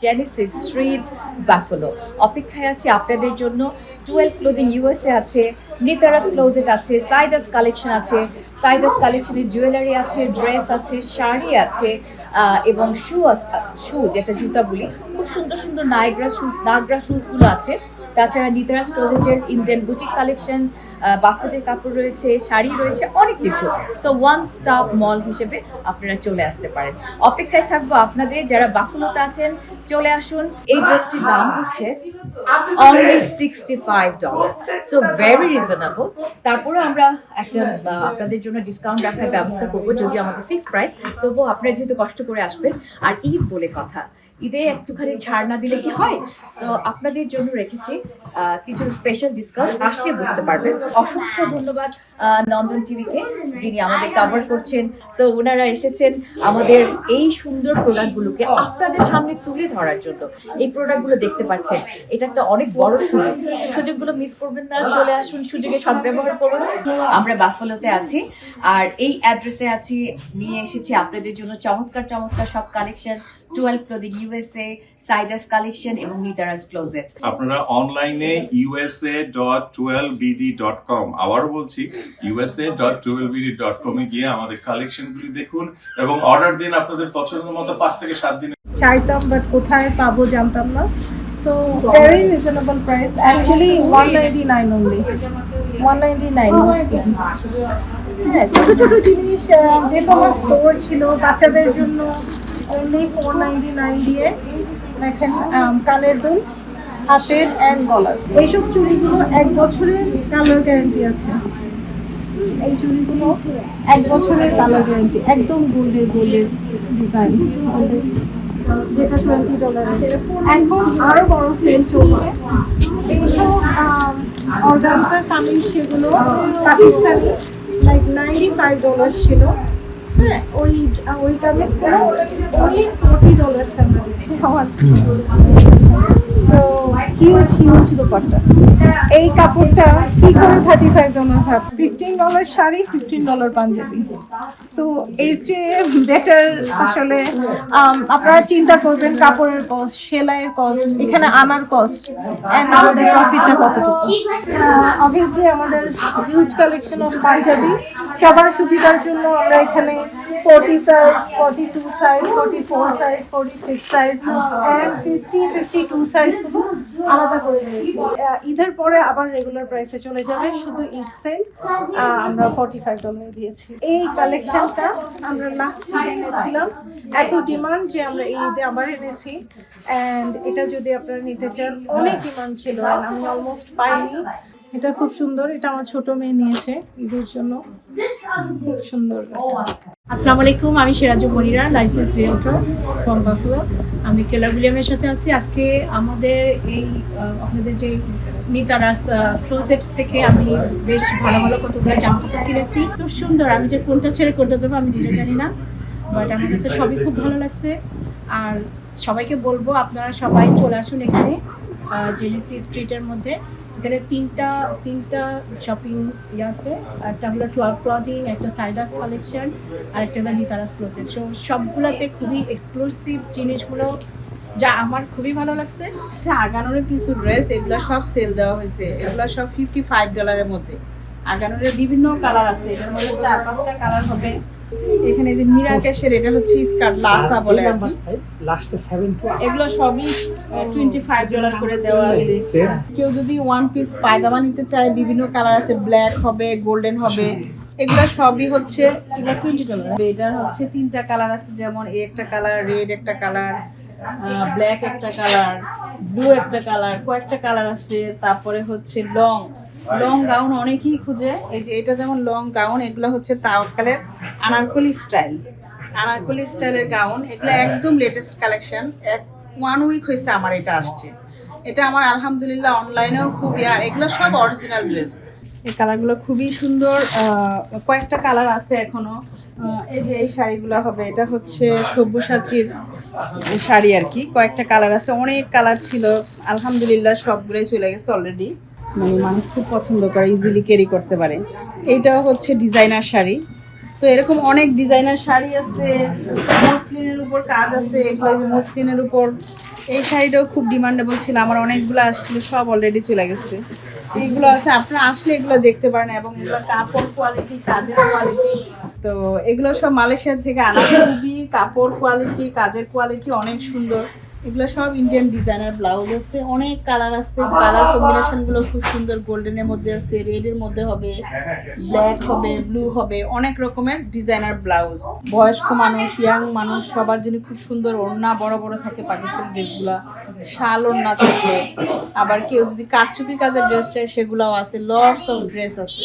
Genesis street buffalo. অপেক্ষায় আছে আপনাদের জন্য। 12 ক্লোদিং ইউএসএ আছে, নিতারাস ক্লোজেট আছে, সাইদাস কালেকশন আছে। সাইদাস কালেকশনের জুয়েলারি আছে, ড্রেস আছে, শাড়ি আছে, এবং শু যেটা জুতা বলি, খুব সুন্দর সুন্দর নাগরা শুজগুলো আছে। তাছাড়া নিতারাস ক্লোজেটের ইন্ডিয়ান বুটিক কালেকশন, বাচ্চাদের কাপড় রয়েছে, শাড়ি রয়েছে, অনেক কিছু। সো ওয়ান স্টপ মল হিসেবে আপনারা চলে আসতে পারেন। অপেক্ষায় থাকবো আপনাদের, যারা বাফেলোতে আছেন চলে আসুন। এই ড্রেসটির দাম হচ্ছে অনলি $65, সো ভেরি রিজনেবল। তারপরে আমরা একটা আপনাদের জন্য ডিসকাউন্ট রাখার ব্যবস্থা করবো, যদি আমাদের ফিক্সড প্রাইস, তবুও আপনারা যেহেতু কষ্ট করে আসবেন, আর ঈদ বলে কথা, ঈদে একটুখানি ছাড় না দিলে কি হয়। সো আপনাদের জন্য রেখেছি কিছু স্পেশাল ডিসকাউন্ট, আসলে বুঝতে পারবেন। অসংখ্য ধন্যবাদ নন্দন টিভিকে, যিনি আমাদের কভার করছেন। সো ওনারা এসেছেন আমাদের এই সুন্দর প্রোডাক্টগুলোকে আপনাদের সামনে তুলে ধরার জন্য। এই প্রোডাক্টগুলো দেখতে পাচ্ছেন, এটা একটা অনেক বড় সুযোগগুলো মিস করবেন না। চলে আসুন, সুযোগে সদ্ব্যবহার করুন। আমরা বাফেলোতে আছি, আর এই অ্যাড্রেসে আছি, নিয়ে এসেছি আপনাদের জন্য চমৎকার চমৎকার সব collection. 12 clothing USA, Saida's collection এবং নিতারাস ক্লোজেট। আপনারা অনলাইনে usa.12bd.com, আবারও বলছি usa.12bd.com এ গিয়ে আমাদের কালেকশনগুলি দেখুন এবং অর্ডার দিন আপনাদের পছন্দ মতো। 5 থেকে 7 দিন চাইতাম, বাট কোথায় পাবো জানতাম না। So very reasonable price, actually 199 only, 199 most things। হ্যাঁ, ছোট ছোট জিনিস, যেহেতু আমার স্টোর ছিল বাচ্চাদের জন্য, অনলি 499 দিয়ে দেখেন কানের দুল, হাতের অ্যান্ড গলার। এইসব চুড়িগুলো 1 বছরের কালার গ্যারান্টি আছে। এই চুড়িগুলো 1 বছরের কালার গ্যারান্টি, একদম গোল্ডের ডিজাইন, যেটা $20 আছে। এখন আরো বড় সেল চলছে। এইসব অর্গানজার কামিজ, সেগুলো পাকিস্তানি, লাইক $95 ছিল। হ্যাঁ, ওই কামিজগুলো only $40 আমরা দিচ্ছি। So huge dupatta. এই কাপড়টা কি করে $35 হয়? $15 শাড়ি, $15 পাঞ্জাবি। সো এর চেয়ে বেটার আসলে আপনারা চিন্তা করবেন কাপড়ের কস্ট, সেলাইয়ের কস্ট, এখানে আনার কস্ট, এন্ড আমাদের প্রফিটটা কতটুকু। অবভিয়াসলি আমাদের হিউজ কালেকশন অফ পাঞ্জাবি। সবার সুবিধার জন্য আমরা এখানে 40 size, 42 size, 44 size, 46 size and 52 size আলাদা করে দিয়েছি। ঈদের পরে আবার রেগুলার প্রাইসে চলে যাবে, শুধু ঈদ সেল আমরা $45 দিয়েছি। এই কালেকশনটা আমরা লাস্ট ঈদে এনেছিলাম, এত ডিমান্ড যে আমরা এই ঈদে আবার এনেছি। অ্যান্ড এটা যদি আপনারা নিতে চান, অনেক ডিমান্ড ছিল, আমি অলমোস্ট পাইনি। এটা খুব সুন্দর, এটা আমার ছোট মেয়ে নিয়েছে ঈদের জন্য, খুব সুন্দর। আসসালামু আলাইকুম, আমি Sirajum Munira, license realtor from Buffalo. আমি কেলার উইলিয়ামের সাথে আছি। আজকে আমাদের এই আপনাদের যে নিতারাস ক্লোজেট থেকে আমি বেশ ভালো ভালো কতগুলো জামা কাপড় কিনেছি। তো সুন্দর, আমি যে কোনটা ছেড়ে কোনটা দেবো আমি নিজে জানি না, বাট আমার কাছে সবই খুব ভালো লাগছে। আর সবাইকে বলবো আপনারা সবাই চলে আসুন এখানে জেনেসি স্ট্রিটের মধ্যে। এখানে তিনটা শপিং আছে, একটা হলো 12 ক্লদিং, একটা সাইদাস কালেকশন, আর একটা হলো নিতারাস ক্লোজেট। সো সবগুলোতে খুবই এক্সক্লুসিভ জিনিসগুলো, যা আমার খুবই ভালো লাগছে। আচ্ছা, আগানোরের কিছু ড্রেস, এগুলো সব সেল দেওয়া হয়েছে, এগুলো সব $55 মধ্যে। আগানোরের বিভিন্ন কালার আছে, এটার মধ্যে 4-5টা কালার হবে। এখানে যে মিরাকেশের, এটা হচ্ছে স্কার্ট লাসা বলে আর কি, এগুলো সবই $25 করে দেওয়া আছে। কেউ যদি ওয়ান পিস পায়জামা নিতে চায়, বিভিন্ন কালার আছে, ব্ল্যাক হবে, গোল্ডেন হবে, এগুলো সবই হচ্ছে $20। এটার হচ্ছে 3টা কালার আছে, যেমন এই একটা কালার, রেড একটা কালার, ব্ল্যাক একটা কালার, ব্লু একটা কালার, কয়েকটা কালার আছে। তারপরে হচ্ছে লং গাউন অনেকেই খুঁজে, এই যে এটা যেমন লং গাউন, এগুলো হচ্ছে তাওয়াক্কালের আনারকলি স্টাইলের গাউন। এগুলো একদম লেটেস্ট কালেকশন, 1 উইক হয়েছে আমার এটা আসছে। এটা আমার আলহামদুলিল্লাহ অনলাইনেও খুবই, আর এগুলো সব অরিজিনাল ড্রেস। এই কালারগুলো খুবই সুন্দর, কয়েকটা কালার আছে এখনো। এই যে এই শাড়িগুলো হবে, এটা হচ্ছে সব্যসাচীর শাড়ি আর কি, কয়েকটা কালার আছে, অনেক কালার ছিল, আলহামদুলিল্লাহ সবগুলোই চলে গেছে অলরেডি। মানে মানুষ খুব পছন্দ করে, ইজিলি ক্যারি করতে পারে। এইটাও হচ্ছে ডিজাইনার শাড়ি। তো এরকম অনেক ডিজাইনার শাড়ি আছে, মসলিনের উপর কাজ আছে, এগুলো মসলিনের উপর এই শাড়িটাও খুব ডিমান্ডেবল ছিল, আমার অনেকগুলো আসছিল, সব অলরেডি চলে গেছে। এইগুলো আছে, আপনারা আসলে এগুলো দেখতে পারেন, এবং এগুলো কাপড় কোয়ালিটি, কাজের কোয়ালিটি, তো এগুলো সব মালয়েশিয়া থেকে আনা, খুবই কাপড় কোয়ালিটি, কাজের কোয়ালিটি অনেক সুন্দর। এগুলো সব ইন্ডিয়ান ডিজাইনার ব্লাউজ আছে, অনেক কালার আছে, কালার কম্বিনেশন গুলো খুব সুন্দর, গোল্ডেনের মধ্যে আছে, রেড এর মধ্যে হবে, ব্ল্যাক হবে, ব্লু হবে, অনেক রকমের ডিজাইনার ব্লাউজ। বয়স্ক মানুষ, ইয়াং মানুষ সবার জন্য খুব সুন্দর। ওড়না বড় বড় থাকে পাকিস্তানি ড্রেসগুলা, শাল ওড়না থাকে, আবার কেউ যদি কারচুপি কাজের ড্রেস চায় সেগুলাও আছে, লটস অফ ড্রেস আছে।